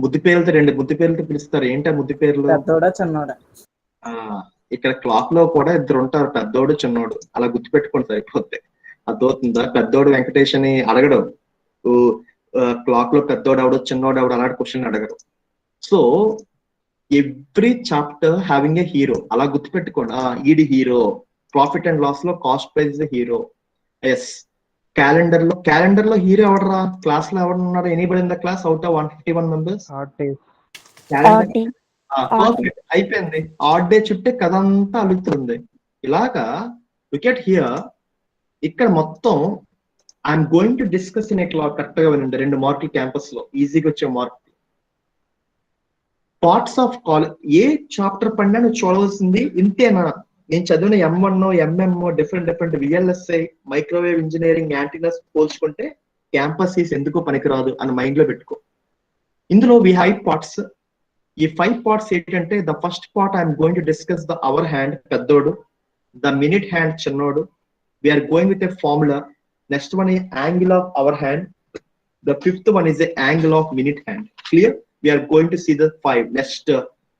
ముద్దు పేర్లతో 2 ముద్దు పేర్లతో పిలుస్తారు. ఏంటి ఆ ముద్దు పేర్లు? పెద్దోడా చిన్నోడా? ఇక్కడ క్లాక్ లో కూడా 2 ఉంటారు, పెద్దోడు చిన్నోడు. అలా గుర్తుపెట్టుకోండి సరిపోతే. అర్థమవుతుందా? పెద్దోడు వెంకటేష్ అని అడగడు, క్లాక్ లో పెద్దోడు ఎవడు చిన్నోడు ఎవడు అలాంటి క్వశ్చన్ అడగడు. So every chapter having a hero, అలా గుర్తుపెట్టుకోండి. ఈడి హీరో. ప్రాఫిట్ అండ్ లాస్ లో cost price hero. Yes. Calendar లో హీరో ఎవడరా? క్లాస్ లో ఎవడున్నాడు? Anybody in the class out of 151 members? Perfect, అయిపోయింది. ఆడ్ డే చుట్టే కథ అంతా అలుగుతుంది. ఇలాగా వికెట్ హియర్. ఇక్కడ మొత్తం I'm going to discuss in a clock. Correct గా వినండి, 2 మార్కులు క్యాంపస్ లో ఈజీగా వచ్చే mark. Parts of college. A chapter పడినా నువ్వు చూడవలసింది ఇంతేనా? నేను చదివిన M1 MM different VLSI microwave engineering antennas పోల్చుకుంటే క్యాంపస్ ఈస్ ఎందుకు పనికిరాదు అని మైండ్ లో పెట్టుకో. ఇందులో వి హై పార్ట్స్. ఈ 5 పార్ట్స్ ఏంటంటే, the first part I'm going to discuss the hour hand పెద్దోడు, ద మినిట్ హ్యాండ్ చిన్నోడు. We're going with a formula. Next one ఈ angle of hour hand. The fifth one is a angle of minute hand. Clear? We are going to see the 5 next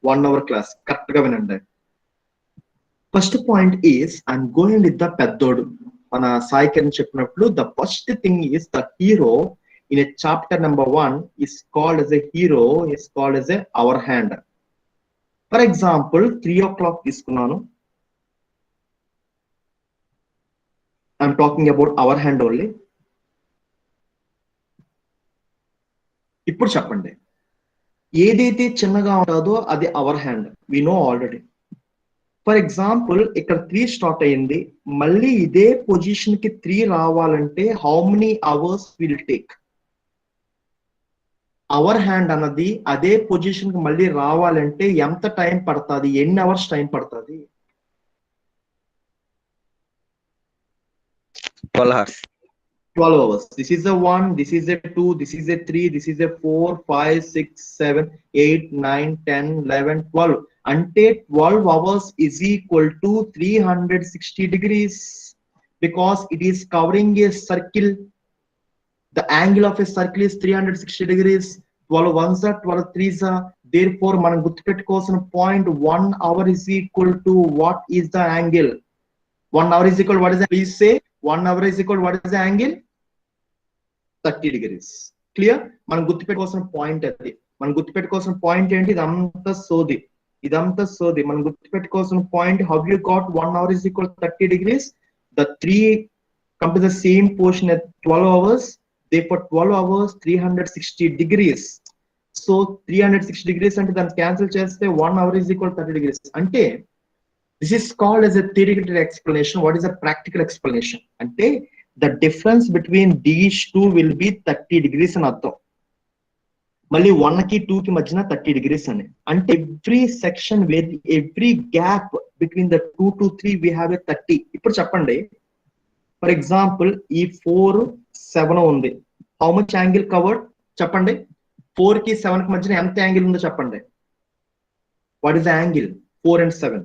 1 hour class. Correct గా వినండి. First point is I'm going with the పెద్దోడు. మన సాయి కిరణ్ చెప్పినట్లు the first thing is the hero in a chapter number 1 is called as a hero, is called as a our hand. For example 3 o'clock తీసుకున్నాను. I'm talking about hour hand only. ఇప్పుడు చెప్పండి, ఏదైతే చిన్నగా ఉంటుందో అది hour hand. We know already. For example ఇక్కడ 3 start అయ్యింది, మళ్ళీ ఇదే పొజిషన్ కి 3 రావాలంటే how many hours will take? Hour hand అన్నది అదే పొజిషన్ కి మళ్ళీ రావాలంటే ఎంత టైం పడుతుంది? ఎన్ని అవర్స్ టైం పడుతుంది? 12 hours. 12 hours. This is a 1, this is a 2, this is a 3, this is a 4, 5, 6, 7, 8, 9, 10, 11, 12. Ante 12 hours is equal to 360 degrees because it is covering a circle. The angle of a circle is 360 degrees. 12 ones are 12 threes are. Therefore, మనం గుర్తుపెట్టుకోవాల్సిన point 1 hour is equal to what is the angle? 1 hour is equal, what is the, please say 1 hour is equal, what is the angle? 30 degrees. Clear? మనం గుర్తుపెట్టుకోవాల్సిన point అది. మనం గుర్తుపెట్టుకోవాల్సిన point ఏంటి? ఇదంతా సోది. మనం గుర్తుపెట్టుకోవాల్సిన point, how you got 1 hour is equal to 30 degrees? The 3 come to the same portion at 12 hours. Therefore 12 hours 360 degrees. So 360 degrees అంటే దాన్ని క్యాన్సిల్ చేస్తే 1 hour is equal to 30 degrees. అంటే this is called as a theoretical explanation. What is a practical explanation? అంటే the difference between these two will be 30 degrees అని అర్థం. మళ్ళీ 1 కి 2 కి మధ్యన 30 degrees అని. అంటే every section with every gap between the 2 to 3 we have a 30. ఇప్పుడు చెప్పండి, ఫర్ ఎగ్జాంపుల్ ఈ 4 7 ఉంది. How much angle covered? చెప్పండి. 4 కి 7 కి మధ్యన ఎంత యాంగిల్ ఉందో చెప్పండి. What is the angle 4 and 7?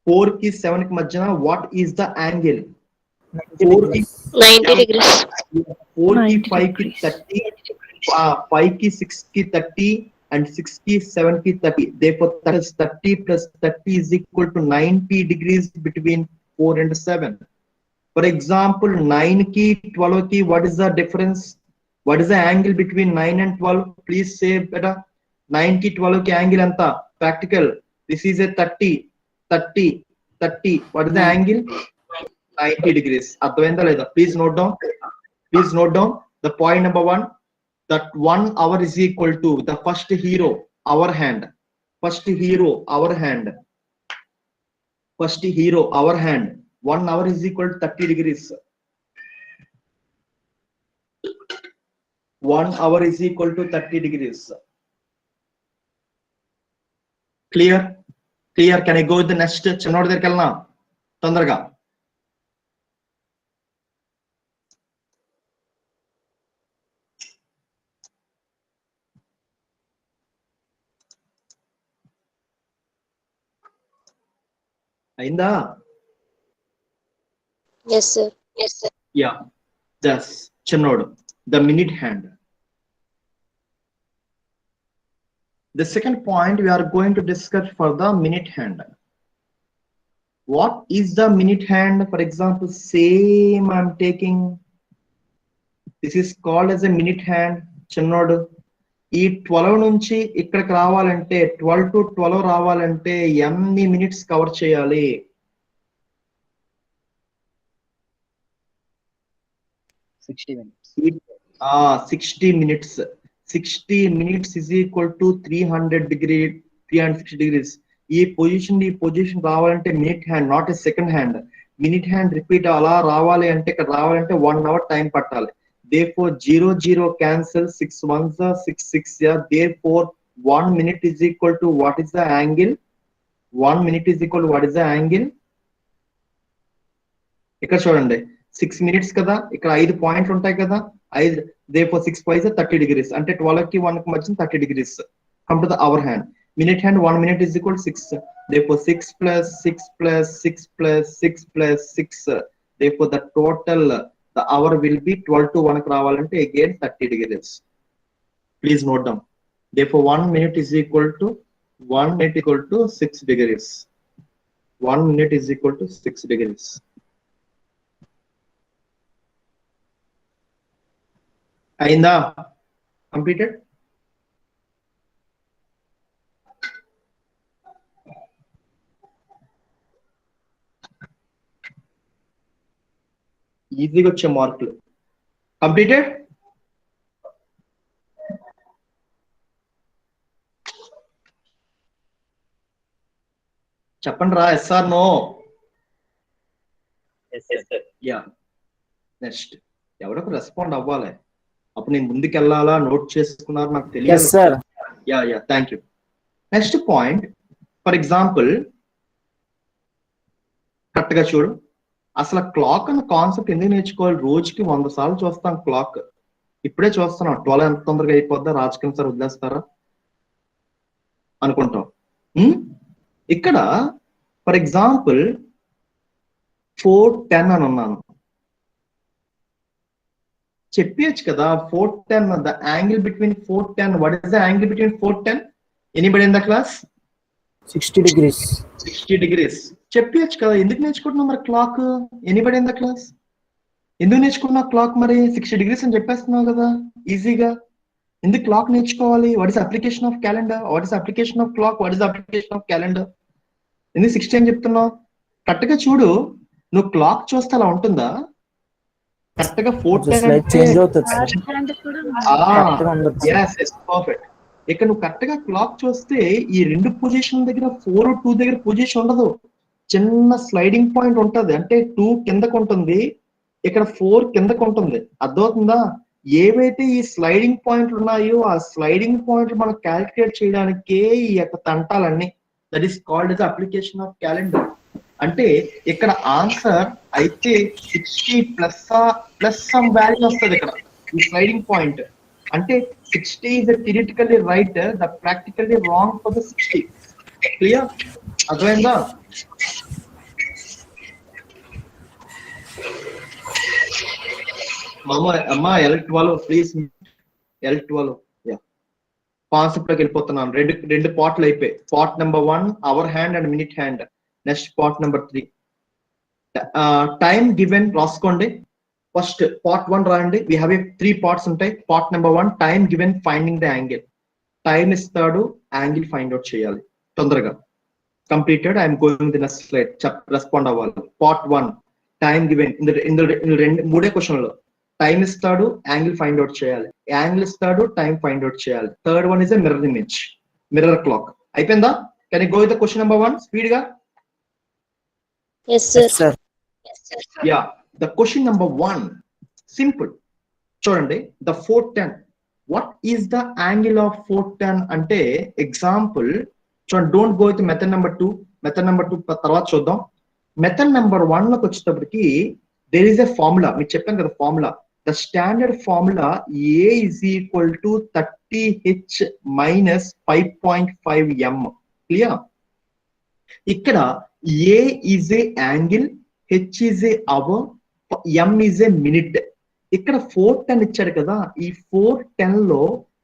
4 కి 7 కి మధ్యన వాట్ ఈస్ ద యాంగిల్? 4 కి 90 degrees. 4 కి 5 కి 30, 5 కి 6 కి 30 and 6 కి 7 కి 30. Therefore 30 plus 30 is equal to 90 degrees between 4 and 7. For example 9 ki 12 ki, what is the difference? What is the angle between 9 and 12? Please say beta. 9 ki 12 ki angle anta? Practical. This is a 30. What is the angle? 90 degrees. అర్థమైందా లేదా? Please note down the point number 1, that 1 hour is equal to the first hero, our hand. First hero, our hand. 1 hour is equal to 30 degrees. 1 hour is equal to 30 degrees. Clear? Can I go with the next? చిన్నోడి దగ్గరికి వెళ్ళనా తొందరగా? అయిందా? Yes sir. Yeah. Thus చిన్నోడు, the minute hand. The second point we are going to discuss for the minute hand. What is the minute hand? For example, same I'm taking, this is called as a minute hand. చిన్నోడు ఈ 12 నుంచి ఇక్కడికి రావాలంటే 12 to 12 రావాలంటే ఎన్ని minutes cover చేయాలి? 60 minutes. 60 minutes. 60 minutes is equal to 360 degrees. ఈ position రావాలంటే minute hand, not a second hand. Minute hand repeat అలా రావాలి అంటే ఇక్కడ రావాలంటే 1 hour టైం పట్టాలి. Therefore 0 0 cancel, 6 1s are 6 6 yeah. Therefore 1 minute is equal to what is the angle? 1 minute is equal to what is the angle? ఇక్కడ చూడండి 6 minutes కదా, ఇక్కడ 5 పాయింట్లు ఉంటాయి కదా, 5. Therefore 6 5 30 degrees అంటే 12 కి 1 కి మధ్య 30 degrees. Come to the hour hand. Minute hand 1 minute is equal to 6. Therefore 6 plus 6 plus 6 plus 6 plus 6. Therefore the total, the hour will be 12 to 1 రావాలంటే again 30 degrees. Please note down. Therefore 1 minute is equal to 6 degrees. 1 minute is equal to 6 degrees. అయిందా? Completed? ఈజీగా వచ్చే మార్కులు. Completed? చెప్పండి రా, yes or no? Yeah. Next ఎవరికి respond అవ్వాలి, అప్పుడు నేను ముందుకు వెళ్ళాలా, నోట్ చేసుకున్నారు నాకు తెలియదు. Yeah yeah, thank you. Next point, for example correct గా చూడు, అసలు క్లాక్ అన్న కాన్సెప్ట్ ఎందుకు నేర్చుకోవాలి? రోజుకి 100 సార్లు చూస్తాం క్లాక్. ఇప్పుడే చూస్తున్నాం 12 ఎంత తొందరగా అయిపోద్దా, రాజకీయం సార్ వదిలేస్తారా అనుకుంటాం. ఇక్కడ ఫర్ ఎగ్జాంపుల్ 4:10 అని ఉన్నాను, చెప్పచ్చు కదా 4:10. The angle between 4:10, what is the angle between 4:10? Anybody in the class? 60 degrees. 60 degrees చెప్పచ్చు కదా. ఎందుకు నేర్చుకుంటున్నాం మరి clock? Anybody in the class? ఎందుకు నేర్చుకున్నావు క్లాక్? మరి 60 degrees అని చెప్పేస్తున్నావు కదా ఈజీగా. ఎందుకు క్లాక్ నేర్చుకోవాలి? What is application of calendar? What is application of clock? What is application of calendar? ఎందుకు 60 అని చెప్తున్నావు? కరెక్ట్ గా చూడు, నువ్వు క్లాక్ చూస్తే అలా ఉంటుందా? కరెక్ట్ గా 4:10 పర్ఫెక్ట్. ఇక్కడ నువ్వు కరెక్ట్ గా క్లాక్ చూస్తే ఈ 2 పొజిషన్ దగ్గర 4 2 దగ్గర పొజిషన్ ఉండదు, చిన్న స్లైడింగ్ పాయింట్ ఉంటది. అంటే 2 కిందకు ఉంటుంది, ఇక్కడ 4 కిందకు ఉంటుంది. అర్థమవుతుందా? ఏవైతే ఈ స్లైడింగ్ పాయింట్లు ఉన్నాయో ఆ స్లైడింగ్ పాయింట్లు మనం క్యాలిక్యులేట్ చేయడానికే ఈ యొక్క తంటాలన్నీ. That is called as application of calendar. అంటే ఇక్కడ ఆన్సర్ అయితే 60 ప్లస్ సమ్ వాల్యూ వస్తుంది ఇక్కడ ఈ స్లైడింగ్ పాయింట్. అంటే 60 is theoretically right, the practically wrong for the 60. Clear? అర్థమైందా? అమ్మా L12 please, L12 yeah. Concept లోకి వెళ్ళిపోతున్నాను. రెండు పార్ట్లు అయిపోయి. Part number 1 hour hand and minute hand. Next part number 3 time given. రాసుకోండి. ఫస్ట్ పార్ట్ 1 రాయండి. వీ హ్యావ్ 3 parts ఉంటాయి. Part number 1 time given finding the angle. Time ఇస్తాడు, యాంగిల్ ఫైండ్ అవుట్ చేయాలి తొందరగా. Completed. I'm going the next slide. Respond అవ్వాలి. Part 1 time given. మూడే క్వశ్చన్లు. Time ఇస్తాడు, యాంగిల్ ఫైండ్ అవుట్ చేయాలి. యాంగిల్ ఇస్తాడు, టైం ఫైండ్ అవుట్ చేయాలి. Third one is a mirror image, mirror clock. అయిపోయిందా? Can you go with the question number 1 speed గా? Yes sir. Yeah. The question number 1, simple. చూడండి, the 410. What is the angle of 410? అంటే example చూడండి, don't go with method number 2. Method number 2 తర్వాత చూద్దాం. Method number 1 లోకి వచ్చేటప్పటికి there is a formula. మీకు చెప్పాను కదా formula. The standard formula A is equal to 30H minus 5.5 M. Clear? ఇక్కడ A is a angle, H is a hour, M is a minute. ఇక్కడ 410 ఇచ్చాడు కదా. ఈ 410 లో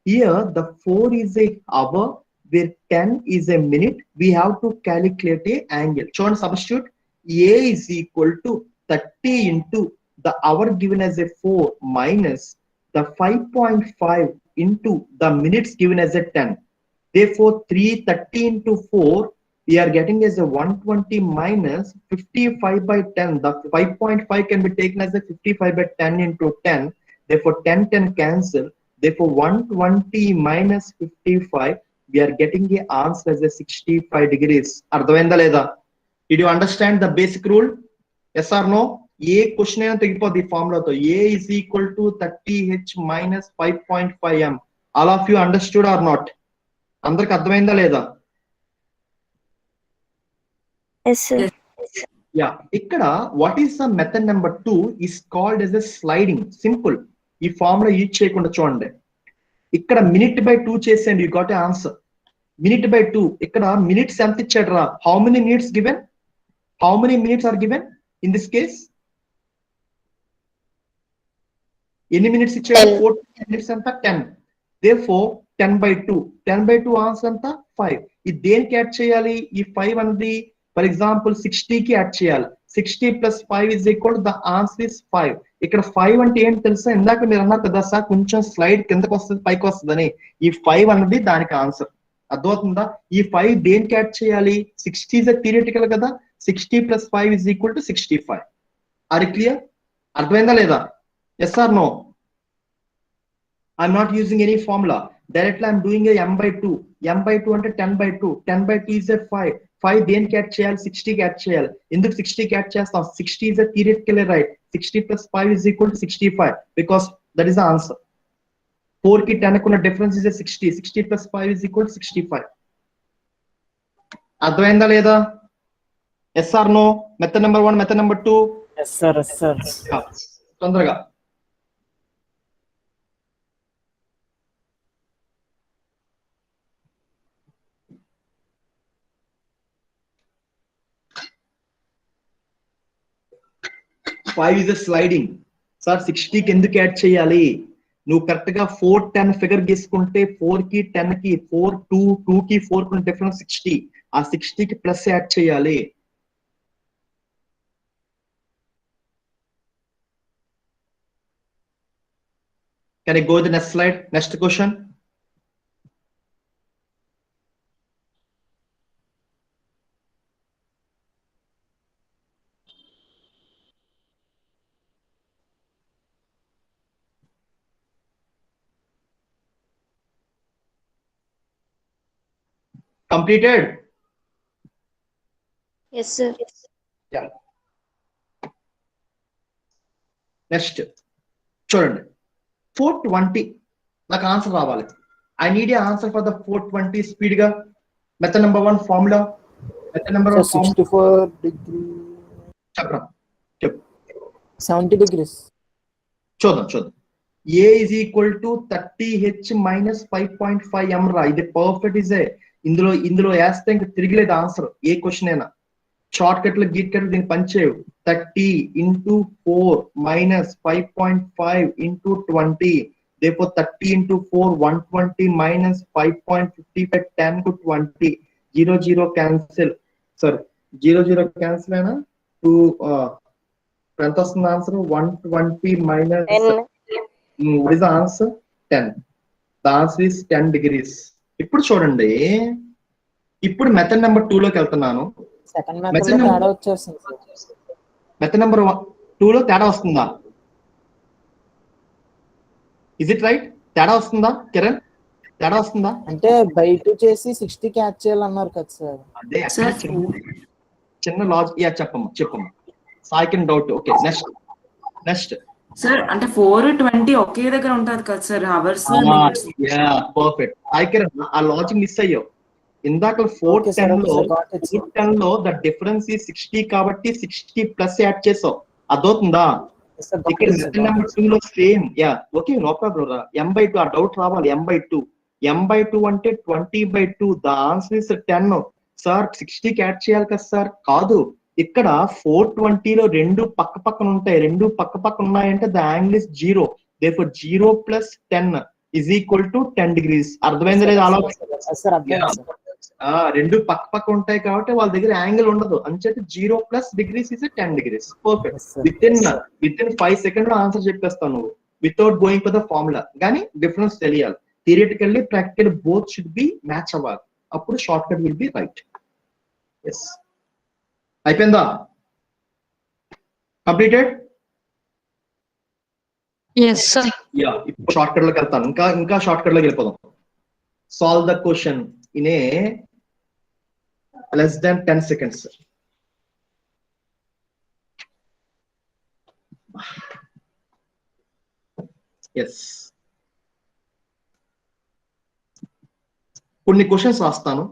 here the 4 is a hour, where 10 is a minute, we have to calculate a angle. Choose substitute. A is equal to 30 into the hour given as a 4 minus the 5.5 into the minutes given as a 10. Therefore, 330 into 4, we are getting as a 120 minus 55 by 10. The 5.5 can be taken as a 55 by 10 into 10. Therefore, 10 cancel. Therefore, 120 minus 55, we are getting the answer as a 65 degrees. అర్థమైందా లేదా? Did you understand the basic rule? Yes or no? A question అయినా తెగిపోద్ది ఈ ఫార్ములాతో. A is equal to 30h minus 5.5 m. All of you understood or not? అందరికి అర్థమైందా లేదా? Yes, sir. Yeah, ఇక్కడ what is the method number 2 is called as a sliding. Simple. ఈ formula use చేయకుండా చూడండి. ఇక్కడ మినిట్ బై 2 చేసేయండి, you got a answer. Minute by 2. ఇక్కడ మినిట్స్ ఎంత ఇచ్చాడు రా? How many minutes given? How many minutes or given in this case? ఎన్ని మినిట్స్ ఇచ్చాడు? 14 మినిట్స్ ఎంత? 10. Therefore 10 by 2. 10 by 2 ఆన్సర్ ఎంత? 5. ఇది దేనికి యాడ్ చేయాలి? ఈ 5 అనేది ఫర్ ఎగ్జాంపుల్ 60 కి యాడ్ చేయాలి. 60 plus 5 is equal to the answer is 5. ఇక్కడ 5 అంటే ఏంటి తెలుసా? ఇందాక మీరు అన్నారు కదా సార్ కొంచెం స్లైడ్ కిందకి వస్తుంది పైకి వస్తుందని. ఈ 5 అనేది దానికి ఆన్సర్. అర్థమవుతుందా? ఈ 5 దేనికి యాడ్ చేయాలి? 60 is a theoretical కదా. 60 plus 5 is equal to 65. Are you clear? అర్థమైందా లేదా? Yes or no? I'm not using any formula. Directly I'm doing a m by 2. M by 2 అంటే 10 by 2. 10 by 2 is a 5. 5 దేనికి add చేయాలి? 60 కి add చేయాలి. ఎందుకు 60 కి యాడ్ చేస్తాం? 60 is a theoretically right. 60 plus 5 is equal to 65 because that is the answer. 4 కి 10 కి ఉన్న difference is a 60. 60 plus 5 is equal to 65. అర్థమైందా లేదా? Yes or no? Method number 1, method number 2. Yes sir, yes sir. తొందరగా. Five is sliding. Sir 60 కి ఎందుకు add చేయాలి? నువ్వు కరెక్ట్ గా 410 ఫిగర్ గీసుకుంటే 4 కి 10 కి 4 2 కి 4 కి డిఫరెన్స్ 60. ఆ 60 కి ప్లస్ యాడ్ చేయాలి. Can I go to the next slide? Next question. Completed? Yes, sir. Yeah. Next. చూడండి 420 నాకు ఆన్సర్ రావాలి. I need a answer for the 420 speed గా. Method number 1 formula. Method number 1 64 degree. చెప్పరా? చెప్పు. 70 degrees. చూద్దాం. A is equal to 30h minus 5.5 m రా. ఇది perfect is a. ఇందులో వేస్తే ఇంకా తిరిగిలేదు ఆన్సర్. ఏ క్వశ్చన్ అయినా షార్ట్ కట్ లో గీట్ కట్ దీన్ని పంచేవు. 30 into 4 minus 5.5 into 20. Therefore 30 into 4 120 minus 5.55 10 to 20. 0 cancel. Sorry, 0 cancel అయినా 2 ఎంత వస్తుంది answer? 120 minus 10. What is the answer? 10. The answer is 10 degrees. ఇప్పుడు చూడండి, ఇప్పుడు మెథడ్ నెంబర్ 2 లోకి వెళ్తున్నాను. సెకండ్ మెథడ్ లో తేడా వచ్చేస్తుంది సార్. మెథడ్ నెంబర్ 2 లో తేడా వస్తుందా? Is it right? తేడా వస్తుందా కిరణ్? తేడా వస్తుందా? అంటే బై 2 చేసి 60 కి యాడ్ చేయాలన్నారు కదా సార్. అదే చిన్న లాజిక్. యా చెప్పమ్మా. సాయికి డౌట్. ఓకే, నెక్స్ట్ సార్ అంటే 420 ఒకే దగ్గర ఉంటది కదా సార్ అవర్స్. Yeah perfect. సాయికి ఆ లాజిక్ మిస్ అయ్యావు. ఇందాక 410 లో ద డిఫరెన్స్ ఈ 60 కాబట్టి 60 ప్లస్ యాడ్ చేసావు. అదవుతుందా? ఇక్కడ మెథడ్ నెంబర్ 2 లో same. Yeah okay, no problem రా. m by 2 ఆ డౌట్ రావాలి. m by 2 అంటే 20/2. The answer is 10. సార్ 60 కి యాడ్ చేయాలి కదా సార్? కాదు, ఇక్కడ 420 లో రెండు పక్కన ఉంటాయి. రెండు పక్కన ఉన్నాయంటే the angle is 0. therefore 0 plus 10 is equal to 10 degrees. అర్థమైంది లేదా ఆలోచన? సార్ అర్థమైంది సార్. రెండు పక్క పక్క ఉంటాయి కాబట్టి వాళ్ళ దగ్గర యాంగిల్ ఉండదు అని చెప్పి 0 plus degrees is 10 degrees. Perfect. Within 5 second లో ఆన్సర్ చెప్పేస్తాను నువ్వు, without going for the formula. కానీ డిఫరెన్స్ తెలియాలి. Theoretically practical both should be match అవ్వాలి, అప్పుడు shortcut will be right. Yes, అయిపోయిందా? కంప్లీటెడ్? Yes, sir. యా, ఇప్పుడు shortcut లోకి వెళ్తాను. ఇంకా షార్ట్ కట్ లోకి వెళ్ళిపోదాం. Solve the question in a less than 10 seconds. Yes. కొన్ని క్వశ్చన్స్ రాస్తాను,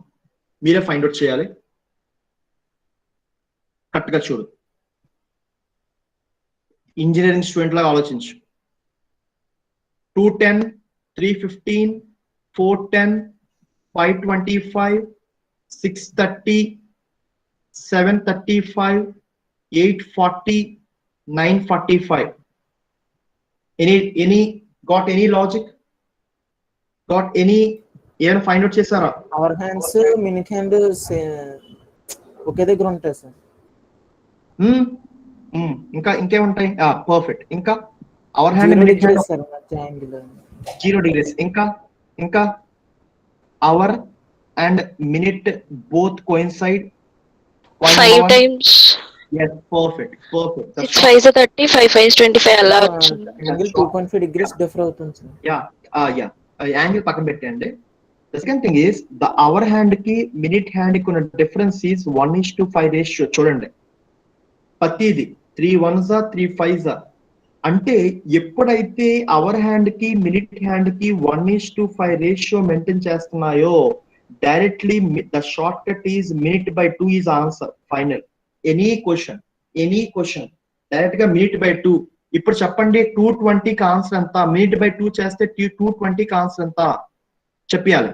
మీరే ఫైండ్ అవుట్ చేయాలి. కరెక్ట్ గా చూడు. ఇంజనీరింగ్ స్టూడెంట్ లాగా ఆలోచించు. 210, 315, 410, 525, 630, 735, 840, 945. Any got any logic? Got any? ఏమైనా ఫైండ్ అవుట్ చేశారా? అవర్ హ్యాండ్స్ మినిట్ హ్యాండ్ ఒకే దగ్గర ఉంటాయి సార్. ఇంకేముంటాయి? పర్ఫెక్ట్. ఇంకా hour hand minute hand sir angle 0 degrees. ఇంకా hour and minute both coincide 5 times. Yes, perfect. That's 6 5 30, 5 5 25 అలా వచ్చింది. యాంగిల్ 2.5 డిగ్రీస్ డిఫర్ అవుతుంది సార్. yeah. యాంగిల్ పక్కన పెట్టండి. The second thing is the hour hand కి minute hand కి ఉన్న difference is 1:5 ratio. చూడండి, ప్రతిది 3 1s 3 5s. అంటే ఎప్పుడైతే అవర్ హ్యాండ్ కి మినిట్ హ్యాండ్ కి 1:5 రేషియో మెయింటైన్ చేస్తున్నాయో, directly the shortcut is minute by 2 is answer. Final. Any question direct గా minute by 2. ఇప్పుడు చెప్పండి, 220 కి ఆన్సర్ ఎంత? minute by 2 చేస్తే 220 కి ఆన్సర్ ఎంత చెప్పాలి.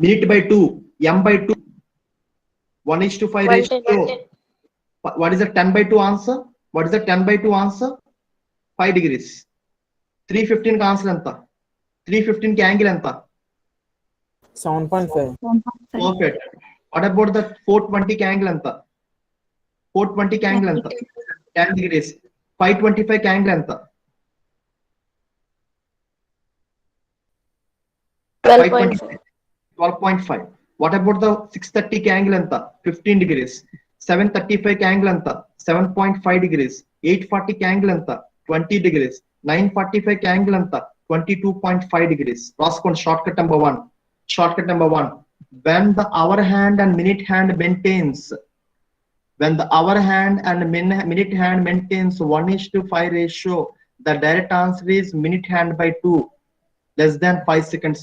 minute by 2, m by 2, 1:5 ratio. What is the 10 by 2 answer? 5 degrees. 315 కి ఆన్సర్ ఎంత? 315 కి యాంగిల్ ఎంత? 7.5. Perfect. What about the 420 కి యాంగిల్ ఎంత? 420 కి యాంగిల్ ఎంత? 10 degrees. 525 కి యాంగిల్ ఎంత? 12.5. What about the 630 కి యాంగిల్ ఎంత? 15 degrees. 735 కి యాంగిల్ ఎంత? 7.5 degrees. 840 కి యాంగిల్ ఎంత? 20 degrees. 945 కి యాంగిల్ ఎంత? 22.5 degrees. రాసుకోండి. Shortcut number 1. When the hour hand and minute hand maintains 1:5 ratio, the direct answer is minute hand by 2, less than 5 seconds.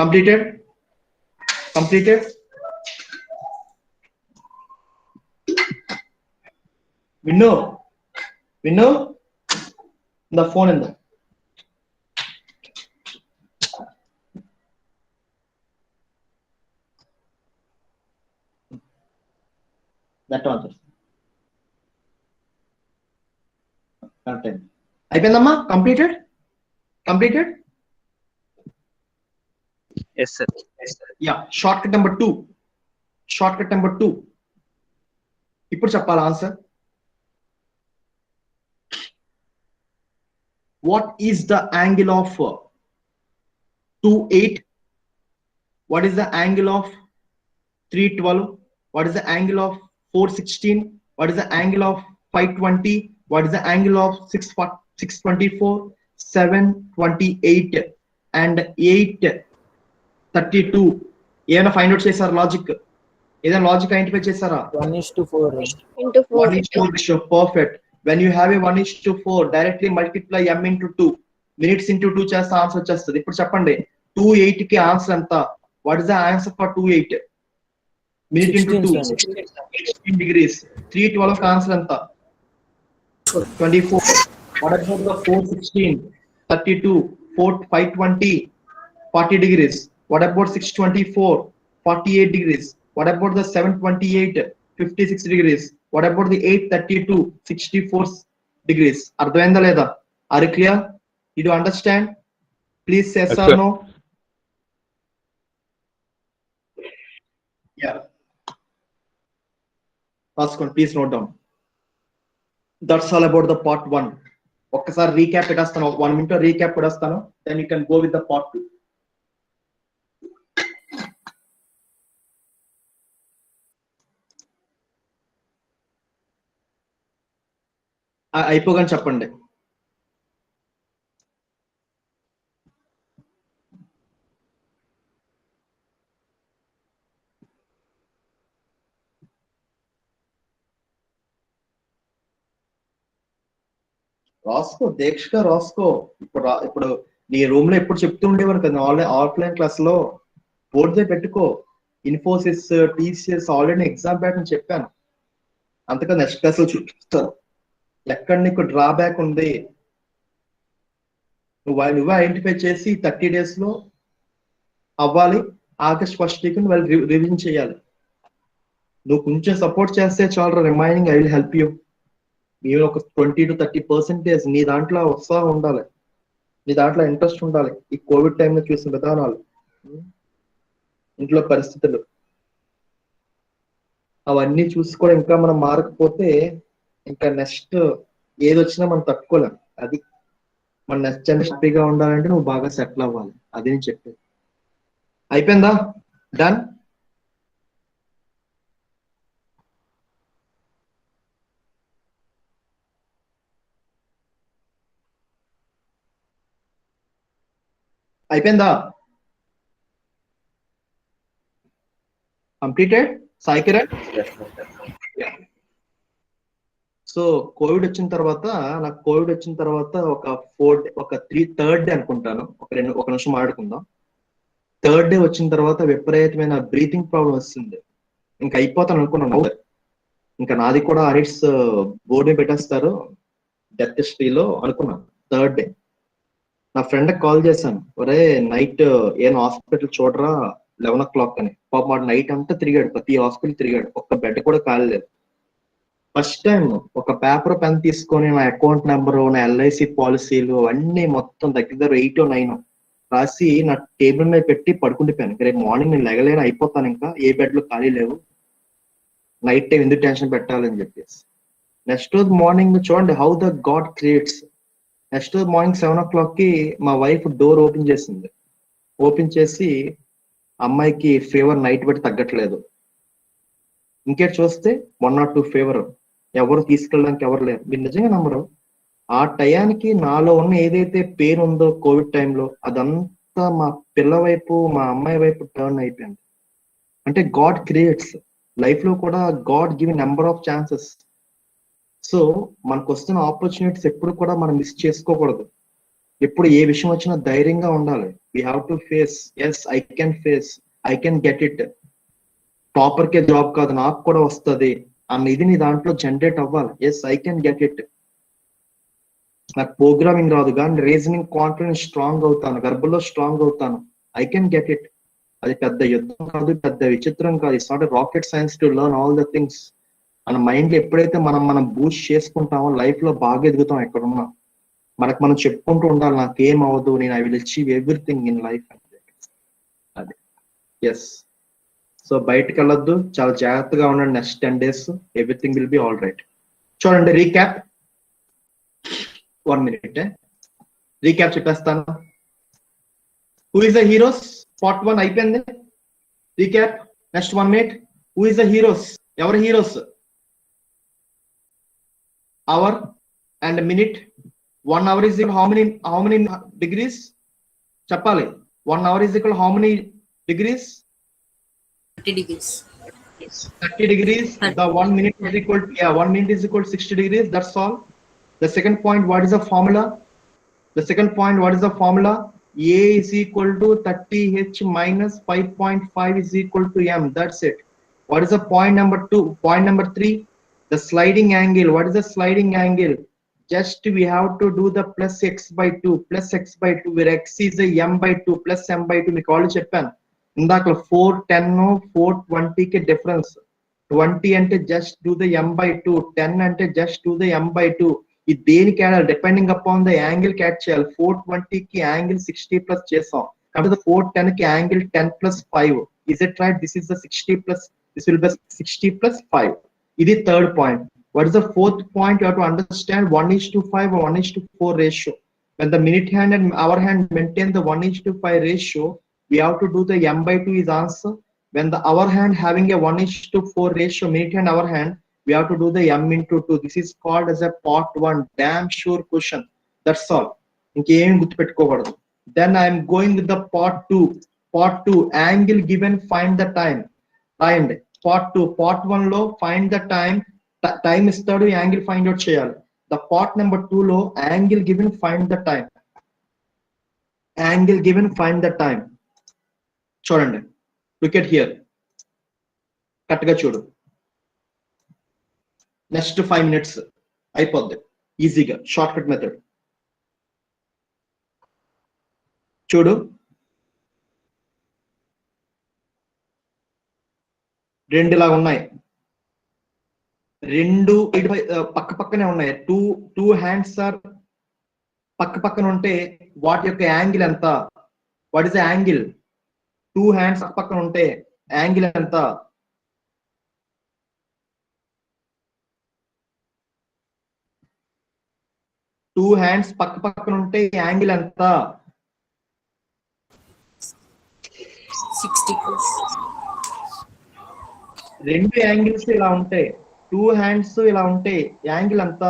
Completed. Winnow, the phone in there. That answer. Content. అయిపోయిందమ్మా? Completed. Yes, sir. Yeah. Shortcut number 2. ఇప్పుడు చెప్పాలి answer. What is the angle of 28? What is the angle of 312? What is the angle of 416? What is the angle of 520? What is the angle of 624, 728 and 832? ఏమైనా find out చేశారా? ఏదైనా logic identify చేశారా? 1:4. Into 4. 1:4 ratio. Perfect. When you have a 1:4, directly multiply m into 2. Minutes into 2 చేస్తే answer వచ్చేస్తుంది. ఇప్పుడు చెప్పండి, 28 కి answer ఎంత? What is the answer for 28? Minute into 2. 16 degrees. 312 కి ఆన్సర్ ఎంత? 24. What about the 416? 32. 520. 40 degrees. What about 624? 48 degrees. What about the 728, 56 degrees? What about the 832, 64 degrees? అర్థమైందా లేదా? Are you clear? Did you understand? Please say yes or no. Yeah. Last one, please note down. That's all about the part 1. ఒక్కసారి recap పెట్టేస్తాను, 1 minute recap పెట్టేస్తాను, then you can go with the part 2. అయిపోగానే చెప్పండి. రాసుకో, దీక్షగా రాసుకో. ఇప్పుడు నీ రూమ్ లో ఎప్పుడు చెప్తూ ఉండేవారు కదా, ఆఫ్లైన్ క్లాస్ లో బోర్డు మీద పెట్టుకో. Infosys, TCS already exam pattern చెప్పాను, అంతగా నెక్స్ట్ క్లాస్ లో చూపిస్తాను ఎక్కడ నీకు డ్రాబ్యాక్ ఉంది. నువ్వే ఐడెంటిఫై చేసి 30 days లో అవ్వాలి. ఆగస్ట్ 1st week నువ్వు రివిజన్ చేయాలి. నువ్వు కొంచెం సపోర్ట్ చేస్తే చాలు, remaining I will help you. మీరు ఒక 20 to 30% నీ దాంట్లో ఉత్సాహం ఉండాలి, నీ దాంట్లో ఇంట్రెస్ట్ ఉండాలి. ఈ కోవిడ్ టైంలో చూసిన విధానాలు, ఇంట్లో పరిస్థితులు, అవన్నీ చూసి కూడా ఇంకా మనం మారకపోతే ఇంకా నెక్స్ట్ ఏది వచ్చినా మనం తట్టుకోలేం. అది మన నెక్స్ట్ జనరేషన్ హ్యాపీగా ఉండాలంటే నువ్వు బాగా సెటిల్ అవ్వాలి. అది నేను చెప్పేది. అయిపోయిందా? డన్. అయిపోయిందా? Completed Sai Kiran? So Covid వచ్చిన తర్వాత, నాకు కోవిడ్ వచ్చిన తర్వాత ఒక 3rd డే అనుకుంటాను, ఒక నిమిషం మాట్లాడుకుందాం. 3rd డే వచ్చిన తర్వాత విపరీతమైన బ్రీతింగ్ ప్రాబ్లం వస్తుంది. ఇంకా అయిపోతాను అనుకున్నాను. ఇంకా నాది కూడా ఆడిట్స్ బోర్డు పెట్టేస్తారు డెత్ హిస్టరీలో అనుకున్నాను. 3rd డే నా ఫ్రెండ్ కాల్ చేశాను, ఒరే నైట్ ఏం హాస్పిటల్ చూడరా 11 o'clock అని. పాప మాట నైట్ అంతా తిరిగాడు, ప్రతి హాస్పిటల్ తిరిగాడు, ఒక్క బెడ్ కూడా కాలేదు. ఫస్ట్ టైం ఒక పేపర్ పెన్ తీసుకొని నా అకౌంట్ నెంబరు, నా LIC పాలసీలు అన్ని మొత్తం దగ్గర 8 or 9 రాసి నా టేబుల్ మీద పెట్టి పడుకుండిపోయాను. రేపు మార్నింగ్ నేను లెగలేను, అయిపోతాను, ఇంకా ఏ బెడ్లు ఖాళీ లేవు, నైట్ టైం ఎందుకు టెన్షన్ పెట్టాలని చెప్పేసి. నెక్స్ట్ రోజు మార్నింగ్ చూడండి how the God creates. Next రోజు మార్నింగ్ 7 o'clock మా వైఫ్ డోర్ ఓపెన్ చేసింది. ఓపెన్ చేసి అమ్మాయికి ఫీవర్ నైట్ బట్టి తగ్గట్లేదు, ఇంకేట్ చూస్తే 1 or 2 ఫీవర్, ఎవరు తీసుకెళ్ళడానికి ఎవరు లేరు. మీరు నిజంగా నమ్మరు, ఆ టయానికి నాలో ఉన్న ఏదైతే పెయిన్ ఉందో కోవిడ్ టైంలో అదంతా మా పిల్ల వైపు, మా అమ్మాయి వైపు టర్న్ అయిపోయింది. అంటే గాడ్ క్రియేట్స్. లైఫ్ లో కూడా God give number of chances. So మనకు వస్తున్న ఆపర్చునిటీస్ ఎప్పుడు కూడా మనం మిస్ చేసుకోకూడదు. ఎప్పుడు ఏ విషయం వచ్చినా ధైర్యంగా ఉండాలి. We have to face. Yes I can face, I can get it. Topper కే జాబ్ కాదు, నాకు కూడా వస్తుంది అన్న ఇది నీ దాంట్లో జనరేట్ అవ్వాలి. Yes I can get it. నాకు ప్రోగ్రామింగ్ రాదు కానీ రీజనింగ్ కాన్ఫిడెన్స్ స్ట్రాంగ్ అవుతాను, గర్భంలో స్ట్రాంగ్ అవుతాను, ఐ కెన్ గెట్ ఇట్. అది పెద్ద యుద్ధం కాదు, పెద్ద విచిత్రం కాదు. It's not rocket science to learn all the things. మన మైండ్ ఎప్పుడైతే మనం బూస్ట్ చేసుకుంటామో లైఫ్ లో బాగా ఎదుగుతాం. ఎక్కడున్నా మనకు మనం చెప్పుకుంటూ ఉండాలి, నాకేం అవ్వదు, నేను I will achieve everything in life. అది ఎస్. సో బయటకు వెళ్ళొద్దు, చాలా జాగ్రత్తగా ఉండండి. Next 10 days everything will be all right. చూడండి రీక్యాప్, 1 minute రీక్యాప్ చెప్పేస్తాను. Who is the heroes? Part 1 అయిపోయింది. Recap next 1 minute. Who is the heroes? ఎవరు heroes? Hour and minute. 1 hour is equal how many degrees? చెప్పాలి. 1 hour is equal how many degrees? 30 degrees. 30 degrees. The 1 minute is equal to, 1 minute is equal to 60 degrees. That's all. The second point, what is the formula? The second point, what is the formula? A is equal to 30H minus 5.5 is equal to M. That's it. What is the point number 2? Point number 3, the sliding angle. What is the sliding angle? Just we have to do the plus x by 2, plus x by 2, where x is the m by 2 plus m by 2. మీకు already చెప్పాను. ఇందాక 410 420 కి difference. 20 అంటే just do the m/2, 10 అంటే just do the m/2. ఇది దేనికి add depending upon the angle catch చేయాలి. 420 కి యాంగిల్ 60 ప్లస్ చేసాం కాబట్టి 410 కి angle 10 plus 5. Is it right? This is the 60 plus this will be 60 plus 5. ఇది third point. What is the fourth point? You have to understand 1:5 or 1:4 ratio. When the minute hand and hour hand maintain the 1:5 ratio, we have to do the m/2 is answer. When the hour hand having a 1:4 ratio, minute hand hour hand, we have to do the m/2. This is called as a part 1. Damn sure question. That's all. ఇంకేం గుర్తుపెట్టుకోకూడదు. Then I am going with the part 2. Part 2, angle given, find the time. Find part 2. Part 1 లో find the time. Time ఇస్తాడు, angle find out చేయాలి. The part number 2 low angle given find the time. Angle given find the time. చూడండి, look at here, correct గా చూడు. Next 5 minutes అయిపోద్ది ఈజీగా, short cut method. చూడు, రెండు ఇలా ఉన్నాయి, రెండు పక్క పక్కనే ఉన్నాయి. టూ హ్యాండ్స్ ఆర్ పక్క పక్కన ఉంటే వాటి యొక్క యాంగిల్ ఎంత? What is the angle? Two hands పక్క పక్కన ఉంటే యాంగిల్ ఎంత? టూ హ్యాండ్స్ పక్క పక్కన ఉంటే యాంగిల్ ఎంత? 60 degrees. రెండు యాంగిల్స్ ఇలా ఉంటాయి, టూ హ్యాండ్స్ ఇలా ఉంటే యాంగిల్ ఎంత?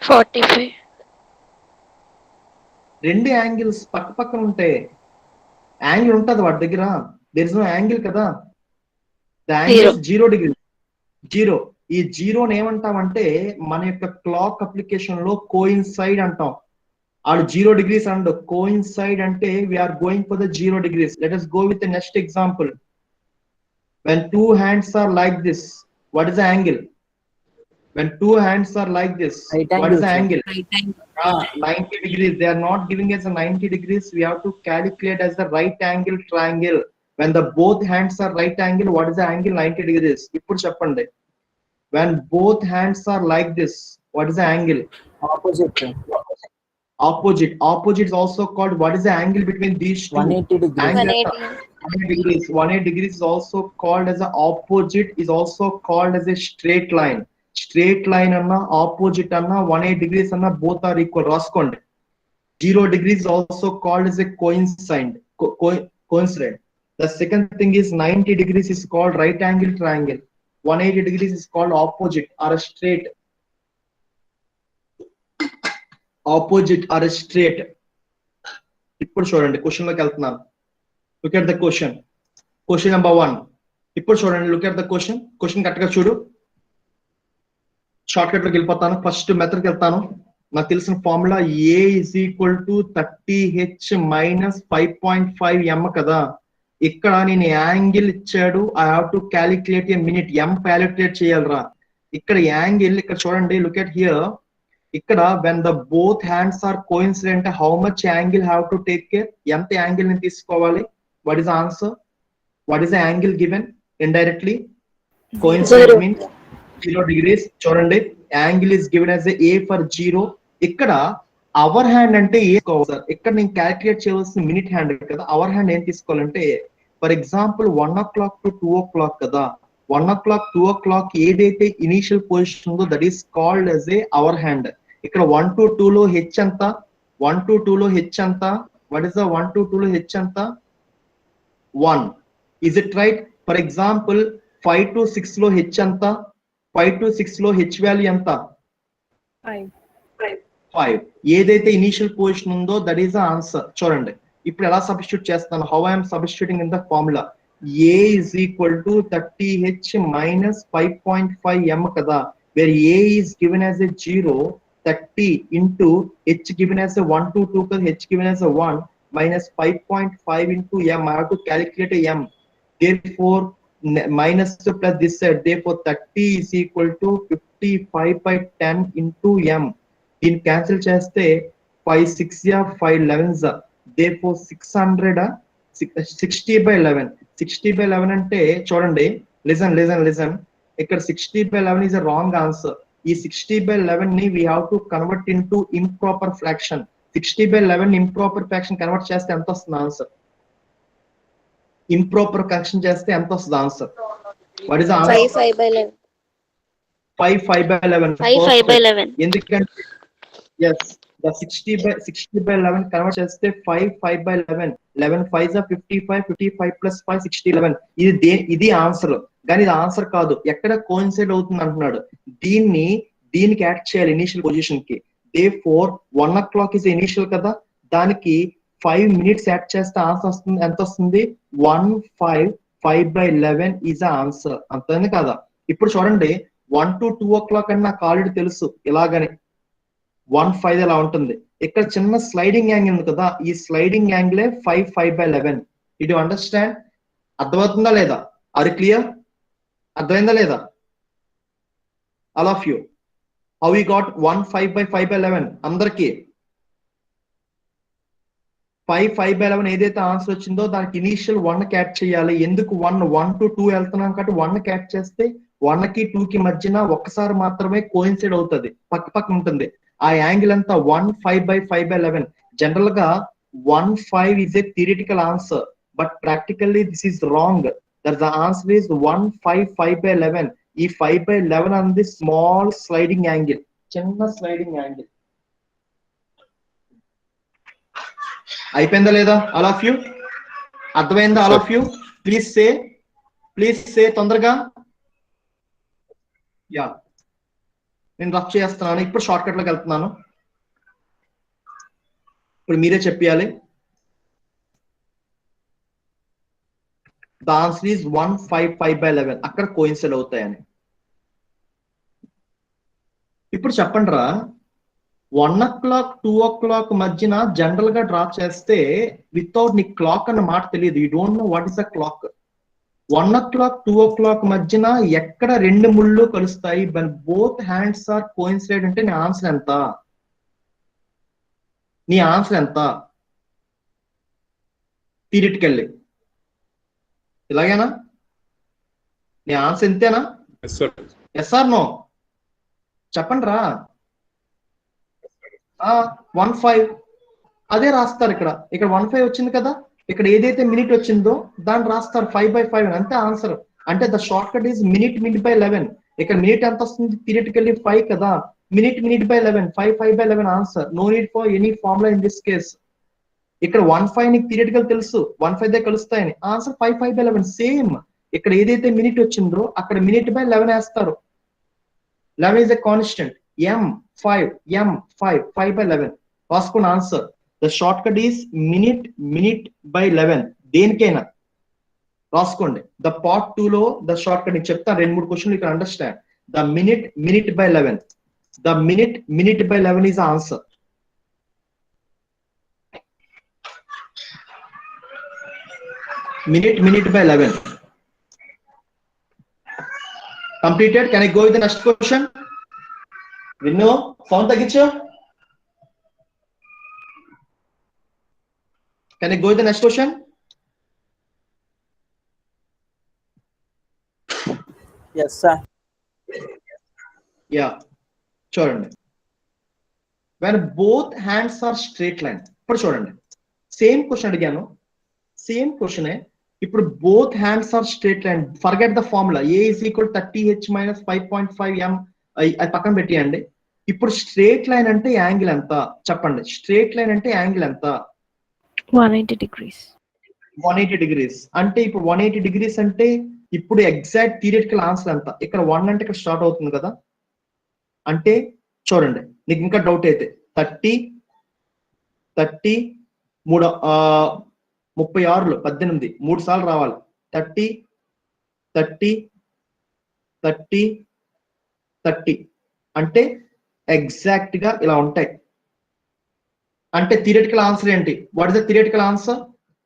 45. రెండు యాంగిల్స్ పక్క పక్కన ఉంటే యాంగిల్ ఉంటది వాటి దగ్గర? దేర్ ఇస్ నో యాంగిల్ కదా. The angle 0 degrees. 0. ఈ జీరోని ఏమంటామంటే మన యొక్క క్లాక్ అప్లికేషన్ లో కోయిన్సైడ్ అంటాం. ఆడు 0 degrees అండ్ కోయిన్సైడ్ అంటే we are going for the 0 degrees. Let us go with the next example. When two hands are like this, what is the angle? When two hands are like this, Right what is the angle, angle? Right angle. 90 degrees. They are not giving us a 90 degrees. We have to calculate as the right angle triangle. When the both hands are right angle, what is the angle? 90 degrees. ఇప్పుడు చెప్పండి. When both hands are like this, what is the angle? Opposite. Opposite. Opposite is also called, what is the angle between these two? 180 degrees. Angle 180. 180 degrees. 180 degrees is also called as a opposite, is also called as a straight line. Straight line anna, opposite anna, 180 degrees anna, both are equal. రాసుకోండి. 0 degrees is also called as a coincident. Coincident. The second thing is 90 degrees is called right angle triangle. 180 degrees is called opposite or a straight. Opposite or a straight. ఇప్పుడు చూడండి, question లోకి వెళ్తున్నాను. Look at the question. Question number 1. ఇప్పుడు చూడండి, look at the question. Question correct గా చూడు. Short cut లోకి వెళ్ళిపోతాను. ఫస్ట్ మెథడ్కి వెళ్తాను. నాకు తెలిసిన formula A is equal to 30H minus 5.5 m కదా. ఇక్కడ నేను యాంగిల్ ఇచ్చాడు, I have to calculate a minute. m calculate చేయాలరా. ఇక్కడ యాంగిల్, ఇక్కడ చూడండి, లుక్ ఎట్ హియర్. ఇక్కడ when the both hands are coincident, how much angle have to take care? ఎంత యాంగిల్ ని తీసుకోవాలి? What is answer? What is the angle given indirectly? Coincident means 0 degrees. చూడండి, angle is given as A for 0. ఇక్కడ hour hand అంటే ఏ sir? ఇక్కడ నేను calculate చేయవలసిన minute hand కదా. అవర్ హ్యాండ్ ఏం తీసుకోవాలంటే, for example 1 o'clock to 2 o'clock కదా. 1 o'clock 2 o'clock ఏదైతే ఇనిషియల్ పొజిషన్ ఉందో that is called as a hour hand. ఇక్కడ 1 to 2 లో హెచ్ ఎంత? 1 to 2 లో హెచ్ ఎంత? వాట్ ఇస్ ద 1 to 2 లో హెచ్ ఎంత? 1. Is it right? For example 5 to 6 లో హెచ్ ఎంత? 5 to 6 లో హెచ్ వాల్యూ ఎంత? 5. ఏదైతే ఇనిషియల్ పొజిషన్ ఉందో దట్ ఈస్ ద ఆన్సర్. చూడండి, ఇప్పుడు ఎలా సబ్స్టిట్యూట్ చేస్తాను? How I'm substituting in the formula. A is equal to 30H minus 5.5 m కదా, where A is given as a 0, 30 into H given as a 1 to 2 plus H given as a 1 minus 5.5 into m. I have to calculate a m. Therefore, minus plus this side. Therefore, 30 is equal to 55 by 10 into m. In cancel చేస్తే 5 6 5 11. Therefore, 600 60/11. 60/11 అంటే చూడండి, listen. ఇక్కడ 60/11 is a wrong answer. ఈ 60/11 ని we have to convert into improper fraction. 60/11 improper fraction convert చేస్తే ఎంత వస్తుంది answer? Improper fraction చేస్తే ఎంత వస్తుంది answer? What is the answer? 5/11. 5/11. 5/11. ఎందుకంటే yes, the 60/11 కన్వర్ట్ చేస్తే 5/11. 11 5s are 55, 55 plus 5 60/11. ఇది ఆన్సర్, కానీ ఇది ఆన్సర్ కాదు. ఎక్కడ కోయిన్సైడ్ అవుతుంది అంటున్నాడు. దీనికి యాడ్ చేయాలి ఇనిషియల్ పొజిషన్ కి. therefore 1 o'clock is ఇనిషియల్ కదా, దానికి 5 minutes యాడ్ చేస్తే ఆన్సర్ వస్తుంది. ఎంత వస్తుంది? 5/11 is the answer. అంతేనే కదా? ఇప్పుడు చూడండి, 1 to 2 o'clock అని నాకు ఆల్రెడీ తెలుసు, ఇలాగని 1/5 ఇలా ఉంటుంది. ఇక్కడ చిన్న స్లైడింగ్ యాంగిల్ ఉంది కదా, ఈ స్లైడింగ్ యాంగిలే 5/11. ఇటు అండర్స్టాండ్? అర్థమవుతుందా లేదా? Are clear? అర్థమైందా లేదా? All of you, how you got 1/5/11? అందరికి 5/11 ఏదైతే ఆన్సర్ వచ్చిందో దానికి ఇనీషియల్ 1 క్యాట్ చేయాలి. ఎందుకు 1 to 2 వెళ్తున్నాం కాబట్టి 1 క్యాట్ చేస్తే 1 కి 2 కి మధ్యన ఒక్కసారి మాత్రమే కోయిన్సైడ్ అవుతుంది, పక్క ఉంటుంది. ఆ యాంగిల్ అంతా 1/5/11. జనరల్ గా 1/5 is a theoretical answer, but practically this is wrong. That the answer is 1/5/11. ఈ 5/11 అనేది స్మాల్ స్లైడింగ్ యాంగిల్, చిన్న స్లైడింగ్ యాంగిల్. అయిపోయిందా లేదా? ఆల్ ఆఫ్ యూ అర్థమైందా? All of you please say తొందరగా. యా, నేను రఫ్ చేస్తున్నాను. ఇప్పుడు షార్ట్ కట్ లోకి వెళ్తున్నాను. ఇప్పుడు మీరే చెప్పాలి. The answer is 1/5/11. అక్కడ కోయిన్సైడ్ అవుతాయని. ఇప్పుడు చెప్పండి రా, 1 o'clock 2 o'clock మధ్యన జనరల్ గా డ్రా చేస్తే వితౌట్ నీ క్లాక్ అన్న మాట తెలియదు. You don't know what is the clock. 1 o'clock 2 o'clock మధ్యన ఎక్కడ రెండు ముళ్ళు కలుస్తాయి? బోత్ హ్యాండ్స్ ఆర్ కోయిన్సైడ్ అంటే నీ ఆన్సర్ ఎంత? థియరిటికల్లీ ఇలాగేనా? నీ ఆన్సర్ ఎంతేనా? Yes or no? చెప్పండి రా. 1/5 అదే రాస్తారు. ఇక్కడ 1/5 వచ్చింది కదా, ఇక్కడ ఏదైతే మినిట్ వచ్చిందో దాన్ని రాస్తారు 5/5 అంతే ఆన్సర్. అంటే the short cut is minute/11. ఇక్కడ మినిట్ ఎంత వస్తుంది? థియరిటికల్లీ 5 కదా, minute/11. 5/11 answer. No need for any formula in this case. ఇక్కడ 1/5 నీకు థియరిటికల్ తెలుసు, 1/5 దే కలుస్తాయని. Answer 5/11 same. ఇక్కడ ఏదైతే మినిట్ వచ్చిందో అక్కడ minute/11 వేస్తారు. 11 is a constant. M5 5/11 రాసుకున్న answer. The short cut is minute/11. దేనికైనా రాసుకోండి. ద పార్ట్ 2 లో ద షార్ట్ కట్ చెప్తాను, 2-3 క్వశ్చన్లు ఇక్కడ understand. The minute/11. The minute/11 is answer. minute/11 completed. Can I go with the next question? Vinnu, sound తగ్గించు. Can I go with the next question? Yes, sir. Yeah. చూడండి, when both hands are straight line. ఇప్పుడు చూడండి, same question అడిగాను, same క్వశ్చనే. ఇప్పుడు both hands are straight line. Forget the formula. A is equal to 30h minus 5.5 m. అది పక్కన పెట్టేయండి. ఇప్పుడు స్ట్రేట్ లైన్ అంటే యాంగిల్ ఎంత చెప్పండి? స్ట్రేట్ లైన్ అంటే యాంగిల్ ఎంత? 180 degrees. 180 degrees. అంటే ఇప్పుడు 180 degrees అంటే ఇప్పుడు ఎగ్జాక్ట్ థియరిటికల్ ఆన్సర్ ఎంత? ఇక్కడ 1 అంటే ఇక్కడ స్టార్ట్ అవుతుంది కదా. అంటే చూడండి, నీకు ఇంకా డౌట్ అయితే 30 36 18 3 సార్లు రావాలి. 30 అంటే ఎగ్జాక్ట్ గా ఇలా ఉంటాయి. అంటే థియరిటికల్ ఆన్సర్ ఏంటి? What is the theoretical answer?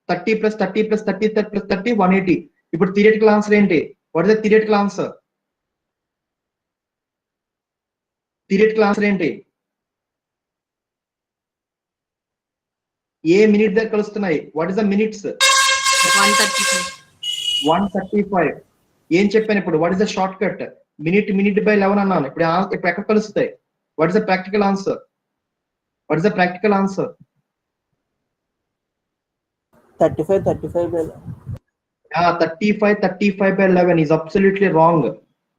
30 + 30 + 30 + 30 180. ఇప్పుడు థియరిటికల్ ఆన్సర్ ఏంటి? What is the theoretical answer? Theoretical answer ఏంటి? ఏ మినిట్ దగ్గర కలుస్తున్నాయి? What is the minutes? 135. 135. ఏం చెప్పాను ఇప్పుడు? What is the shortcut? Minute by 11 అన్నాను. ఇప్పుడు ఇప్పుడు ఎక్కడ కలుస్తాయి? What is the practical answer? What is the practical answer? 35 by 35 by 11 is absolutely wrong.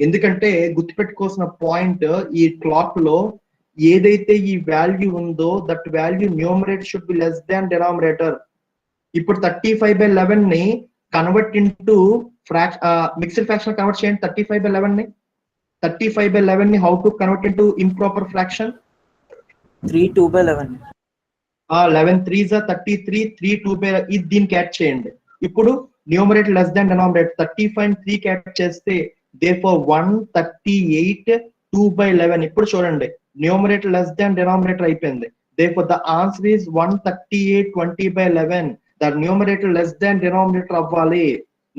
ఎందుకంటే గుర్తుపెట్టుకోవాల్సిన పాయింట్, ఈ క్లాక్ లో ఏదైతే ఈ వాల్యూ ఉందో that value numerator should be less than denominator. ఇప్పుడు 35 by 11 ని convert into mixed fraction convert చేయండి. 35 by 11 ని 35 by 11 ని how to convert into improper fraction? 3 2 by 11. 11 3s are 33, 3 2 by ఇది దీనికి యాడ్ చేయండి. ఇప్పుడు న్యూమరేటర్ లెస్ దాన్ డినామినేటర్ 35 ని 3 కి యాడ్ చేస్తే therefore 138 2 by 11. ఇప్పుడు చూడండి, న్యూమరేటర్ లెస్ దాన్ డినామినేటర్ అయిపోయింది. therefore the answer is 138 20 by 11. the numerator less than denominator అవ్వాలి.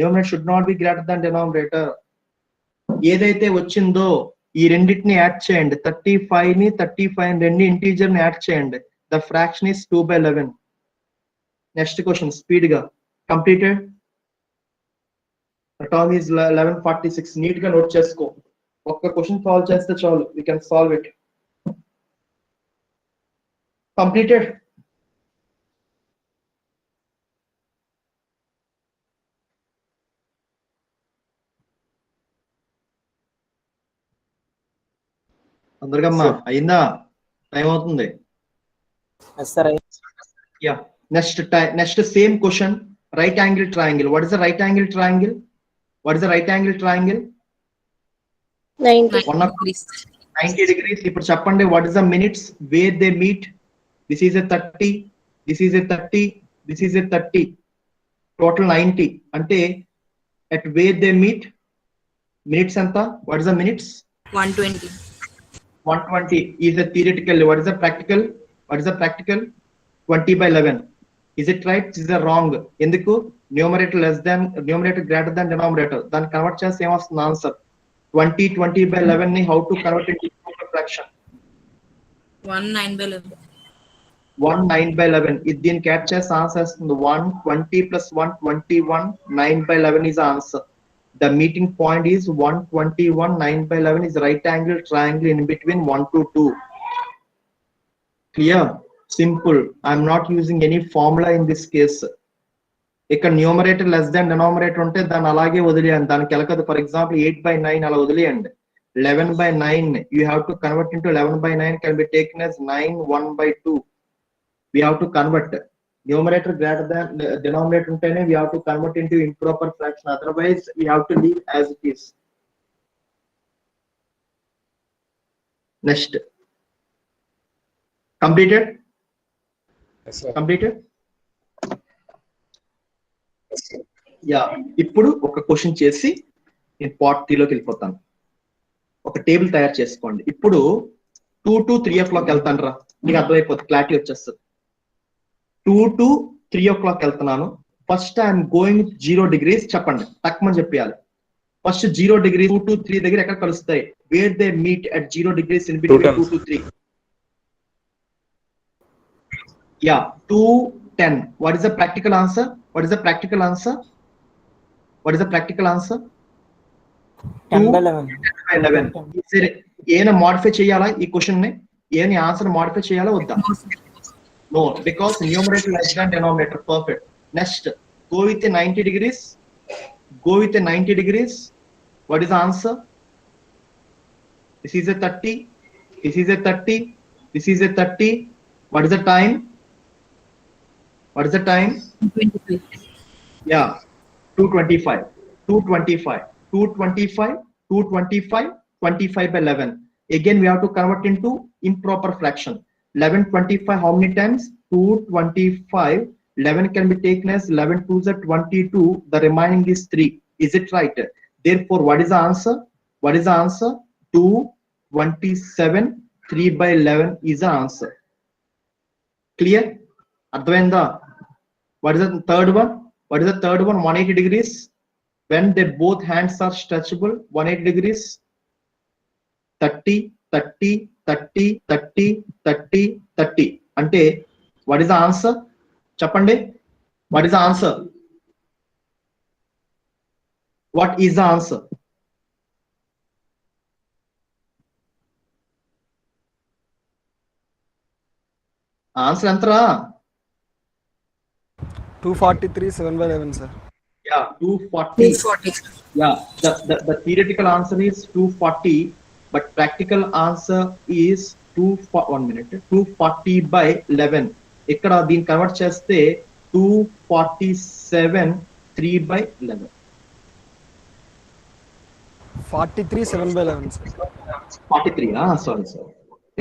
numerator should not be greater than denominator. ఏదైతే వచ్చిందో ఈ రెండింటిని యాడ్ చేయండి. 35 ని 35 రెండు ఇంటీజర్ ని యాడ్ చేయండి. the fraction is 2 by 11. Next question speed గా కంప్లీటెడ్. Time is 11:46. నీట్ గా నోట్ చేసుకో. ఒక్క క్వశ్చన్ సాల్వ్ చేస్తే చాలు, we can solve it. కంప్లీటెడ్. తొందరగా అమ్మా, అయిందా? టైం అవుతుంది. Yes sir. Yeah, next same question. Right angle triangle. What is the right angle triangle? What is the right angle triangle? 90. 90 degrees. ఇప్పుడు చెప్పండి, what is the minutes where they meet? This is a 30, this is a 30, this is a 30, total 90. అంటే at where they meet minutes ఎంత? What is the minutes? 120. 120 is a theoretical. What is the practical? What is the practical? 20 by 11. Is it right? Is it wrong? ఎందుకు? Numerator less than numerator greater than denominator. దాన్ని convert చేస్తే ఏమొస్తుంది answer? 20 by 11 ని how to convert into fraction? 19 by 11. 19 by 11. ఇది దీనికి add చేస్తే answer వస్తుంది 120 plus 121. 9 by 11 is the answer. The meeting point is 121. 9 by 11 is right angle triangle in between 1 to 2. Clear? Simple. I'm not using any formula in this case. ఇక్కడ numerator less than denominator ఉంటే దాన్ని అలాగే వదిలేయండి, దానికి ఎలకదు. For example 8 by 9 అలా వదిలేయండి. 11 by 9 you have to convert into 11 by 9 can be taken as 9 1 by 2. We have to convert. Numerator greater than denominator untene we have to convert into improper fraction, otherwise we have to leave as it is. Next. Completed? Yes, sir. Completed? Yeah, ఇప్పుడు ఒక question చేసి నేను part 3 లోకి వెళ్ళిపోతాను. ఒక table తయారు చేసుకోండి. ఇప్పుడు 2 to 3 o'clock వెళ్తాను రా, మీకు అర్థమైపోతుంది, క్లారిటీ వచ్చేస్తుంది. 2 to 3 o'clock వెళ్తున్నాను. First I'm going 0 degrees. చెప్పండి, తక్కువని చెప్పాలి. ఫస్ట్ 0 degrees 2 to 3 దగ్గర ఎక్కడ కలుస్తాయి? Wear they meet at 0 degrees in between 2 to 3. Yeah, 210. What is the practical answer? What is the practical answer? What is the practical answer? 10 by 11. 11. ఏమైనా modify చేయాలా ఈ question ని? ఏమైనా ఆన్సర్ మోడిఫై చేయాలా వద్దా? No, because numerator less than denominator. Perfect. Next, go with a 90 degrees. Go with a 90 degrees. What is the answer? This is a 30. This is a 30. This is a 30. What is the time? What is the time? 25. Yeah, 225. 225. 225. 225. 25 by 11. Again, we have to convert into improper fraction. 1125 how many times? 225. 11 can be taken as 11 2s are 22. The remaining is 3. Is it right? Therefore, what is the answer? What is the answer? 227. 3 by 11 is the answer. Clear? Advainda. What is the third one? What is the third one? 180 degrees. When they both hands are stretchable, 180 degrees. 30, 30, 30, 30, 30, 30. Ante, what is the answer? Chappande, what is the answer? What is the answer? Answer antara? 243 7/11, sir. Yeah, 240. 240. Yeah, the theoretical answer is 240, but practical answer is 240 by 11. ఇక్కడ దీన్ని convert చేస్తే 247 3 by 11. 43 7/11, sir. 43. Sorry.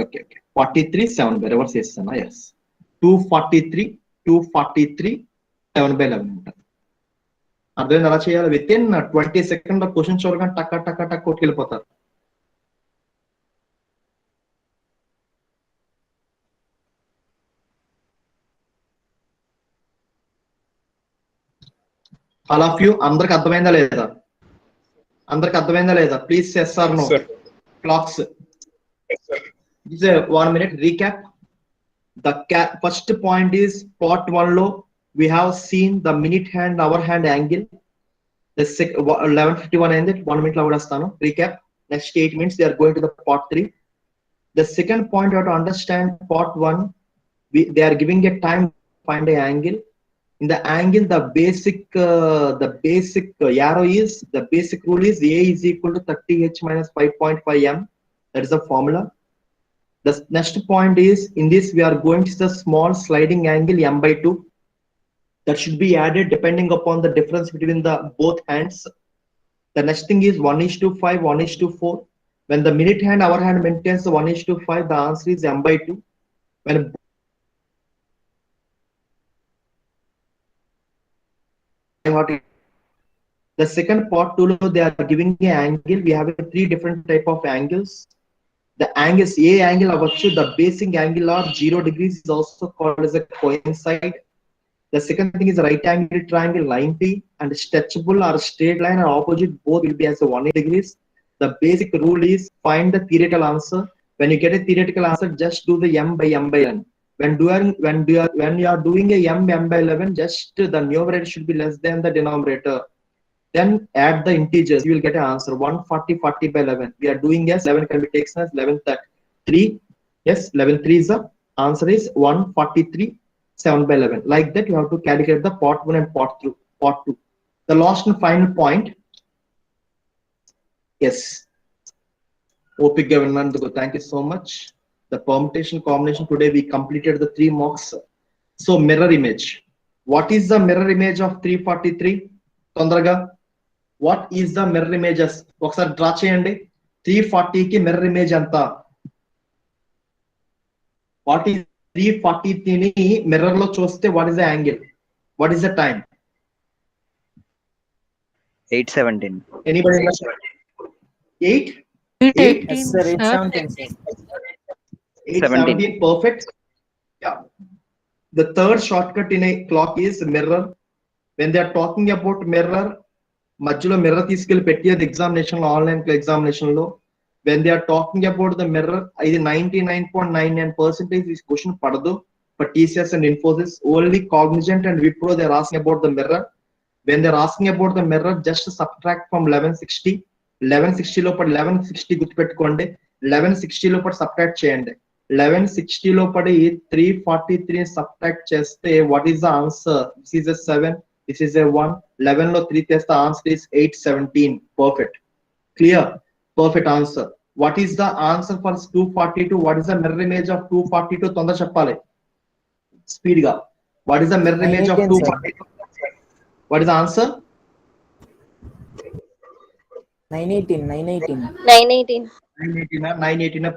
Okay. 43 7 by reverse చేస్తానా? Yes. 243 7 by 11 ఉంటుంది. అర్థమైంది ఎలా చేయాలి? With in 20 second question చూడగానే టక్ కొట్టుకెళ్ళిపోతారు. ఆల్ ఆఫ్ యూ అందరికి అర్థమైందా లేదా? Please yes or no. Sir. Clocks. Yes, sir. This is a 1 minute recap. The first point is part 1 lo we have seen the minute hand hour hand angle. The 11:51 ended 1 minute lo vadastanu. Recap. Next 8 minutes they are going to the part 3. The second point you have to understand part 1, they are giving a time to find a angle. In the angle, the basic arrow is, the basic rule is A is equal to 30h minus 5.5 m. That is the formula. The next point is, in this we are going to the small sliding angle m by 2. That should be added depending upon the difference between the both hands. The next thing is 1:5, 1:4. When the minute hand, hour hand maintains the 1:5, the answer is m by 2. When the second part 2 they are giving an angle. We have 3 different type of angles. The angles, A angle avachchu, the basic angle of 0 degrees is also called as a coincide. The second thing is right angle triangle 90, and stretchable or straight line or opposite both will be as a 180 degrees. The basic rule is find the theoretical answer. When you get a theoretical answer, just do the m by 11. When you are doing a m by 11, just the numerator should be less than the denominator. Then add the integers, you will get an answer 140 by 11. We are doing as 11 can be taken as 11/3. Yes, 11/3 is the answer is 143 7 by 11. Like that, you have to calculate the part 1 and part 2. The last and final point. Yes. Opic government, thank you so much. The permutation combination today we completed the 3 mocks. So mirror image. What is the mirror image of 343? Tondraga. What is the mirror images? ఒకసారి draw చేయండి. 340 కి mirror image ఎంత? What is 340 ని mirror లో చూస్తే what is the angle? What is the time? 8:17. Anybody? 8? Yes, sir. 8:17, sir. 8:17. Perfect. Yeah. The third shortcut in a clock is mirror. When they are talking about mirror, మధ్యలో mirror తీసుకెళ్లి పెట్టేది examination లో, online examination లో. When they are talking about the mirror, ఇది 99.99% ఈ question పడదు. But TCS and Infosys, only Cognizant and Wipro, they are asking about the mirror. When they are asking about the mirror, just subtract from 1160. 1160 లోపల 1160 గుర్తుపెట్టుకోండి. 1160 లోపల subtract చేయండి. 1160 లోపల 343 subtract చేస్తే what is the answer? This is a 7. This is a 1. 11 lo 3 test, the answer is 8:17. Perfect. Clear? Perfect answer. What is the answer for 242? What is the mirror image of 242? Tondra cheppali. Speed ga. What is the mirror image of 242? What is the answer? 918.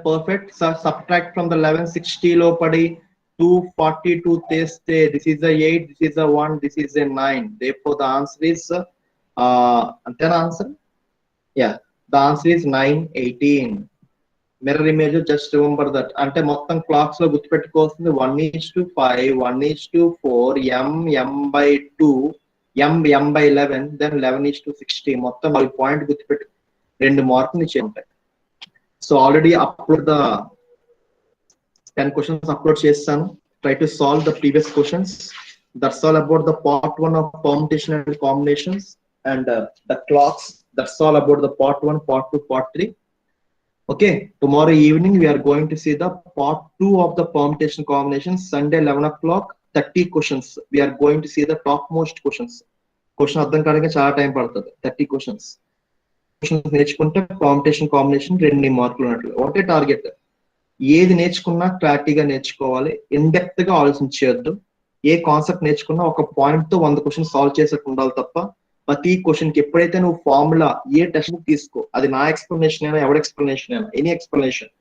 Perfect. So subtract from the 1160 lo padi 242 teste. This is a 8, this is a 1, this is a 9. Therefore the answer is anten answer. Yeah, the answer is 918. Mirror image, just remember that. Ante mottam clocks lo guttupeట్టుకోవాల్సింది 1:5, 1:4, m by 2, m by 11, then 11:60. మొత్తం ఈ point గుర్తుపెట్టు 2 మార్కులు ఇచ్చి ఉంటాయి. So already upload the 10 questions upload చేస్తాను. Try to solve the previous questions. That's all about the part 1 of permutation and combinations. and the clocks. That's all about the part 1, part 2, part 3. Okay, tomorrow evening we are going to see the part 2 of the permutation combination. Sunday 11 o'clock, 30 questions. We are going to see the topmost questions. Question అర్థం కావడానికి చాలా time పడుతుంది. 30 questions నేర్చుకుంటే permutation combination 2 మార్కులు ఉన్నట్లు. ఒకటే target, ఏది నేర్చుకున్నా క్లారిటీగా నేర్చుకోవాలి, ఇన్ డెప్త్ గా ఆలోచించద్దు. ఏ కాన్సెప్ట్ నేర్చుకున్నా ఒక పాయింట్ తో 100 క్వశ్చన్ సాల్వ్ చేసేట్టు ఉండాలి తప్ప ప్రతి క్వశ్చన్ కి ఎప్పుడైతే నువ్వు ఫార్ములా ఏ టెక్స్ట్ బుక్ తీసుకో, అది నా ఎక్స్ప్లెనేషన్ అయినా ఎవరి ఎక్స్ప్లెనేషన్ అయినా, any explanation,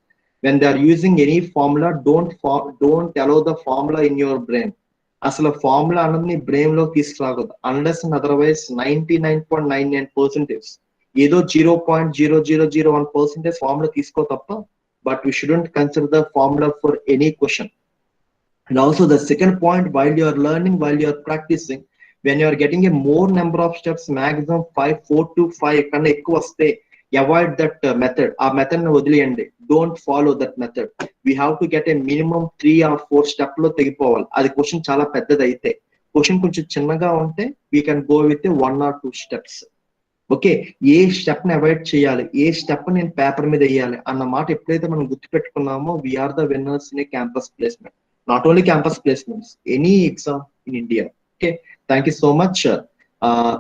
when they are using any formula don't allow the formula in your brain. అసలు ఫార్ములా అన్నది నీ బ్రెయిన్ లో తీసుకురాకూడదు అన్లెస్ అండ్ అదర్వైజ్ 99.99% ఏదో 0.0001% ఫార్ములా తీసుకో తప్ప. But we shouldn't consider the formula for any question. And also the second point, while you are learning, while you are practicing, when you are getting a more number of steps, maximum 4 to 5 కన్నా ఎక్కువ వస్తే avoid that method. ఆ method ని వదిలేయండి. Don't follow that method. We have to get a minimum 3 or 4 step లో తెగిపోవాలి. అది question చాలా పెద్దది అయితే. క్వశ్చన్ కొంచెం చిన్నగా ఉంటే we can go with 1 or 2 steps. Okay, A step ని అవాయిడ్ చేయాలి, ఏ స్టెప్ నేను పేపర్ మీద వేయాలి అన్న మాట ఎప్పుడైతే మనం గుర్తుపెట్టుకున్నామో we're the winners in a campus placement. Not only campus placements, any exam in India. Okay, thank you so much.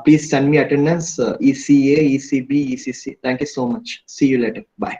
Please send me attendance, ECA, ECB, ECC. Thank you so much. See you later. Bye.